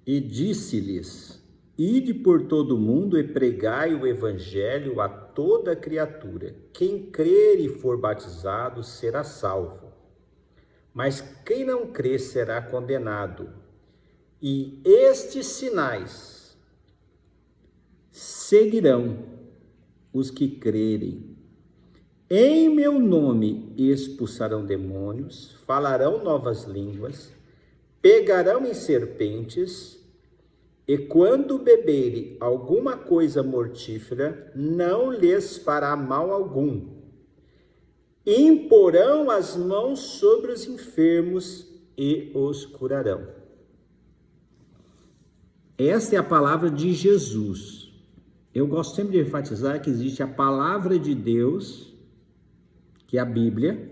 E disse-lhes: Ide por todo o mundo e pregai o evangelho a toda criatura. Quem crer e for batizado será salvo, mas quem não crer será condenado. E estes sinais seguirão os que crerem. Em meu nome expulsarão demônios, falarão novas línguas, pegarão em serpentes, e quando beberem alguma coisa mortífera, não lhes fará mal algum. Imporão as mãos sobre os enfermos e os curarão. Esta é a palavra de Jesus. Eu gosto sempre de enfatizar que existe a palavra de Deus, que é a Bíblia,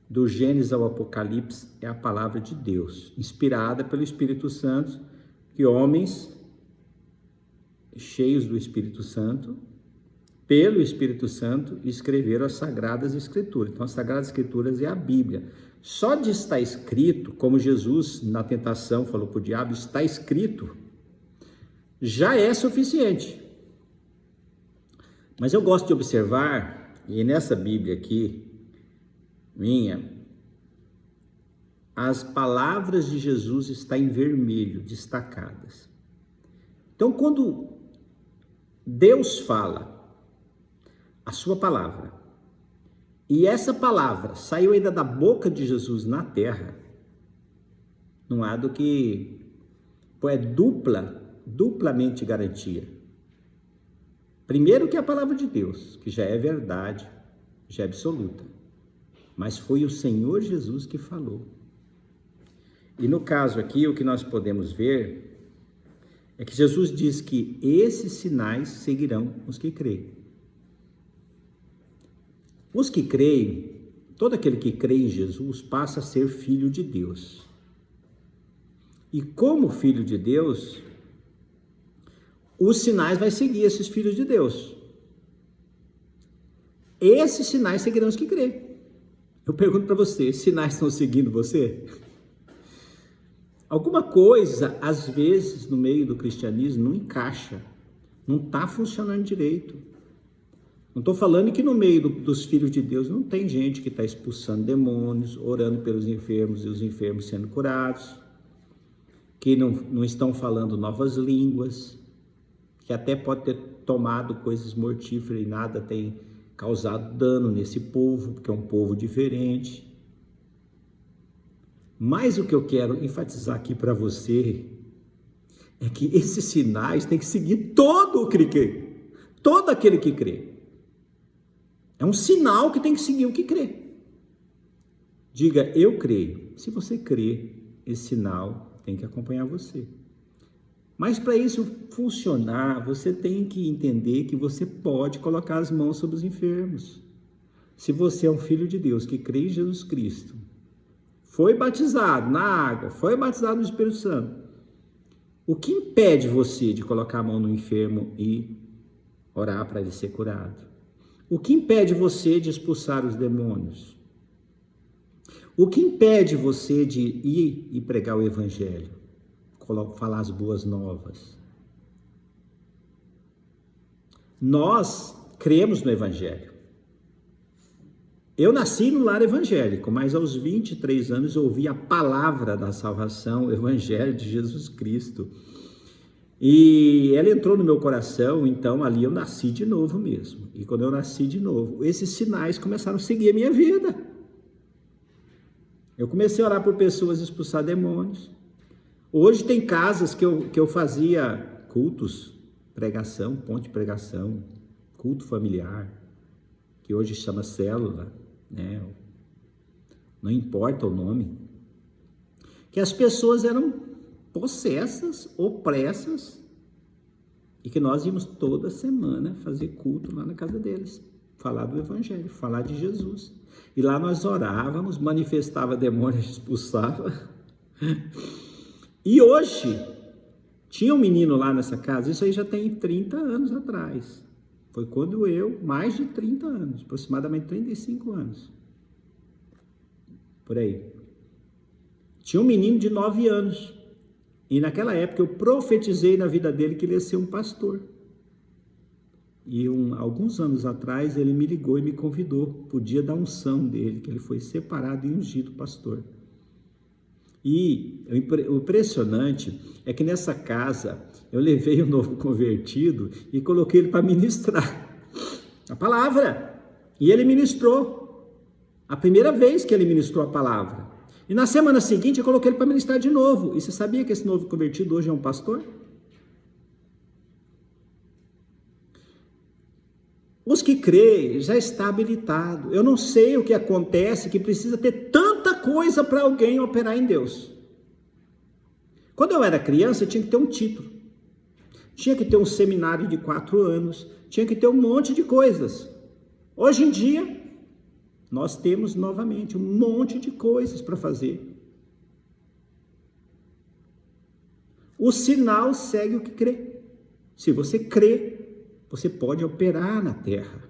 do Gênesis ao Apocalipse, é a palavra de Deus, inspirada pelo Espírito Santo, que homens cheios do Espírito Santo, pelo Espírito Santo, escreveram as Sagradas Escrituras. Então, as Sagradas Escrituras é a Bíblia. Só de estar escrito, como Jesus na tentação falou para o diabo, está escrito, já é suficiente. Mas eu gosto de observar, e nessa Bíblia aqui, as palavras de Jesus estão em vermelho, destacadas. Então, quando Deus fala a sua palavra, e essa palavra saiu ainda da boca de Jesus na terra, não há do que, é duplamente garantia. Primeiro que é a palavra de Deus, que já é verdade, já é absoluta, mas foi o Senhor Jesus que falou. E no caso aqui, o que nós podemos ver é que Jesus diz que esses sinais seguirão os que creem. Os que creem, todo aquele que crê em Jesus passa a ser filho de Deus. E como filho de Deus, os sinais vai seguir esses filhos de Deus. Esses sinais seguirão os que creem. Eu pergunto para você, esses sinais estão seguindo você? Alguma coisa, às vezes, no meio do cristianismo não encaixa, não está funcionando direito. Não estou falando que no meio dos filhos de Deus não tem gente que está expulsando demônios, orando pelos enfermos e os enfermos sendo curados, que não estão falando novas línguas, que até pode ter tomado coisas mortíferas e nada tem causado dano nesse povo, porque é um povo diferente. Mas o que eu quero enfatizar aqui para você é que esses sinais têm que seguir todo aquele que crê. É um sinal que tem que seguir o que crê. Diga, eu creio. Se você crê, esse sinal tem que acompanhar você. Mas para isso funcionar, você tem que entender que você pode colocar as mãos sobre os enfermos. Se você é um filho de Deus que crê em Jesus Cristo, foi batizado na água, foi batizado no Espírito Santo, o que impede você de colocar a mão no enfermo e orar para ele ser curado? O que impede você de expulsar os demônios? O que impede você de ir e pregar o evangelho? Falar as boas novas? Nós cremos no evangelho. Eu nasci no lar evangélico, mas aos 23 anos eu ouvi a palavra da salvação, o evangelho de Jesus Cristo. E ela entrou no meu coração, então ali eu nasci de novo mesmo. E quando eu nasci de novo, esses sinais começaram a seguir a minha vida. Eu comecei a orar por pessoas, expulsar demônios. Hoje tem casas que eu fazia cultos, pregação, ponte de pregação, culto familiar, que hoje chama célula, né? Não importa o nome. Que as pessoas eram possessas, opressas, e que nós íamos toda semana fazer culto lá na casa deles, falar do evangelho, falar de Jesus. E lá nós orávamos, manifestava demônios, expulsava. E hoje, tinha um menino lá nessa casa, isso aí já tem 30 anos atrás. Foi quando mais de 30 anos, aproximadamente 35 anos. Por aí. Tinha um menino de 9 anos. E naquela época eu profetizei na vida dele que ele ia ser um pastor. E alguns anos atrás ele me ligou e me convidou para o dia da unção dele, que ele foi separado e ungido pastor. E o impressionante é que nessa casa eu levei um novo convertido e coloquei ele para ministrar a palavra. E ele ministrou a primeira vez que ele ministrou a palavra. E na semana seguinte eu coloquei ele para ministrar de novo. E você sabia que esse novo convertido hoje é um pastor? Os que creem já está habilitado. Eu não sei o que acontece, que precisa ter tanta coisa para alguém operar em Deus. Quando eu era criança, eu tinha que ter um título. Tinha que ter um seminário de 4 anos. Tinha que ter um monte de coisas. Hoje em dia, nós temos novamente um monte de coisas para fazer. O sinal segue o que crê. Se você crê, você pode operar na terra.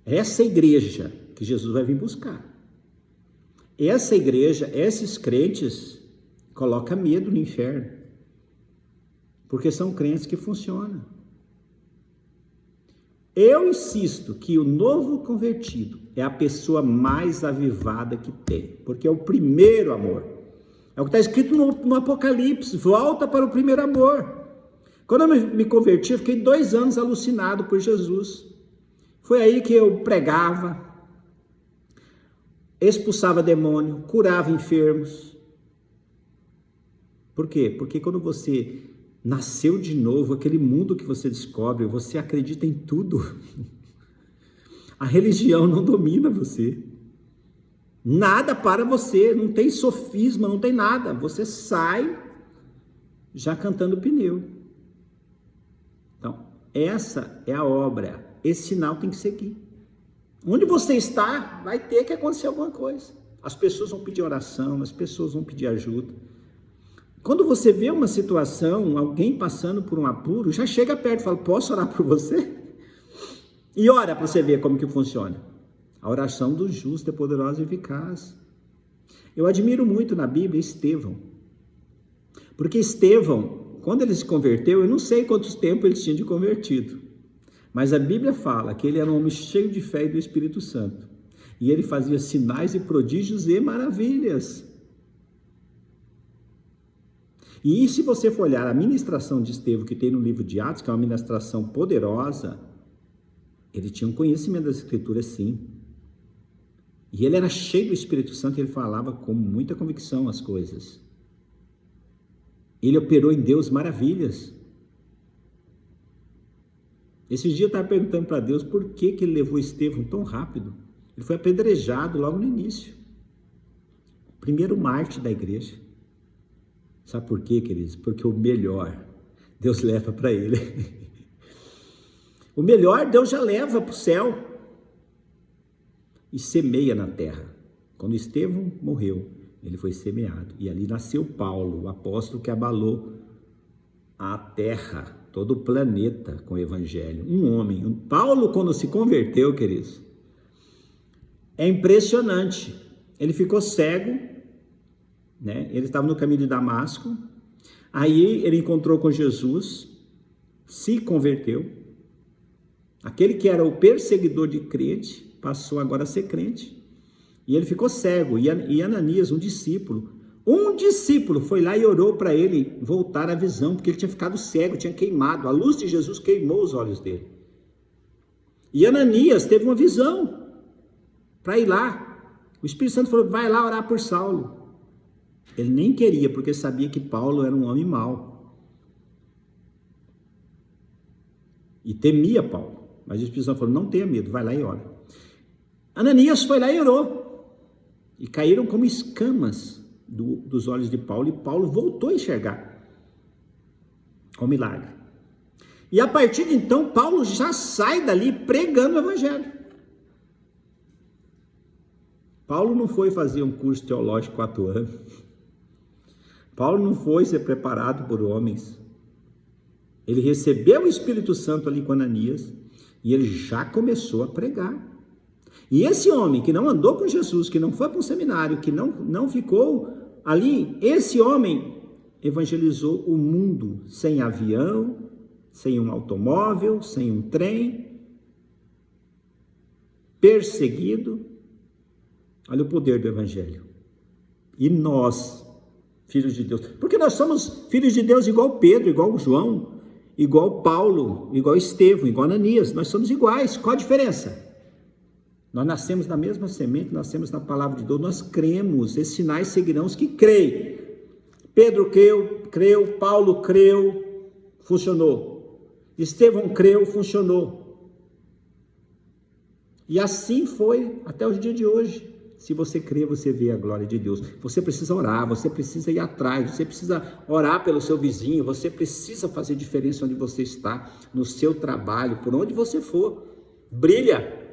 Essa igreja que Jesus vai vir buscar. Essa igreja, esses crentes, coloca medo no inferno. Porque são crentes que funcionam. Eu insisto que o novo convertido é a pessoa mais avivada que tem. Porque é o primeiro amor. É o que está escrito no Apocalipse. Volta para o primeiro amor. Quando eu me converti, eu fiquei 2 anos alucinado por Jesus. Foi aí que eu pregava, expulsava demônio, curava enfermos. Por quê? Porque quando você nasceu de novo, aquele mundo que você descobre, você acredita em tudo. A religião não domina você. Nada para você, não tem sofisma, não tem nada. Você sai já cantando pneu. Então, essa é a obra. Esse sinal tem que seguir. Onde você está, vai ter que acontecer alguma coisa. As pessoas vão pedir oração, as pessoas vão pedir ajuda. Quando você vê uma situação, alguém passando por um apuro, já chega perto e fala, posso orar por você? E ora para você ver como que funciona. A oração do justo é poderosa e eficaz. Eu admiro muito na Bíblia Estevão. Porque Estevão, quando ele se converteu, eu não sei quantos tempos ele tinha de convertido. Mas a Bíblia fala que ele era um homem cheio de fé e do Espírito Santo. E ele fazia sinais e prodígios e maravilhas. E se você for olhar a ministração de Estevão que tem no livro de Atos, que é uma ministração poderosa, ele tinha um conhecimento das Escrituras, sim. E ele era cheio do Espírito Santo e ele falava com muita convicção as coisas. Ele operou em Deus maravilhas. Esses dias eu estava perguntando para Deus por que ele levou Estevão tão rápido. Ele foi apedrejado logo no início. O primeiro mártir da igreja. Sabe por quê, queridos? Porque o melhor Deus leva para ele. O melhor Deus já leva para o céu. E semeia na terra. Quando Estevão morreu, ele foi semeado. E ali nasceu Paulo, o apóstolo que abalou a terra, todo o planeta com o evangelho. Um homem. Paulo, quando se converteu, queridos, é impressionante. Ele ficou cego, né? Ele estava no caminho de Damasco. Aí ele encontrou com Jesus, se converteu. Aquele que era o perseguidor de crente, passou agora a ser crente. E ele ficou cego. E Ananias, um discípulo foi lá e orou para ele voltar à visão, porque ele tinha ficado cego, tinha queimado. A luz de Jesus queimou os olhos dele. E Ananias teve uma visão para ir lá. O Espírito Santo falou, vai lá orar por Saulo. Ele nem queria, porque sabia que Paulo era um homem mau. E temia Paulo. Mas o Espírito Santo falou, não tenha medo, vai lá e ora. Ananias foi lá e orou. E caíram como escamas dos olhos de Paulo. E Paulo voltou a enxergar. Com milagre. E a partir de então, Paulo já sai dali pregando o evangelho. Paulo não foi fazer um curso teológico 4 anos. Paulo não foi ser preparado por homens. Ele recebeu o Espírito Santo ali com Ananias e ele já começou a pregar. E esse homem que não andou com Jesus, que não foi para um seminário, que não ficou ali, esse homem evangelizou o mundo sem avião, sem um automóvel, sem um trem, perseguido. Olha o poder do evangelho. E nós, filhos de Deus, porque nós somos filhos de Deus igual Pedro, igual João, igual Paulo, igual Estevão, igual Ananias, nós somos iguais. Qual a diferença? Nós nascemos na mesma semente, nascemos na palavra de Deus, nós cremos, esses sinais seguirão os que creem. Pedro creu, Paulo creu, funcionou. Estevão creu, funcionou. E assim foi até o dia de hoje. Se você crê, você vê a glória de Deus. Você precisa orar, você precisa ir atrás, você precisa orar pelo seu vizinho, você precisa fazer diferença onde você está, no seu trabalho, por onde você for. Brilha!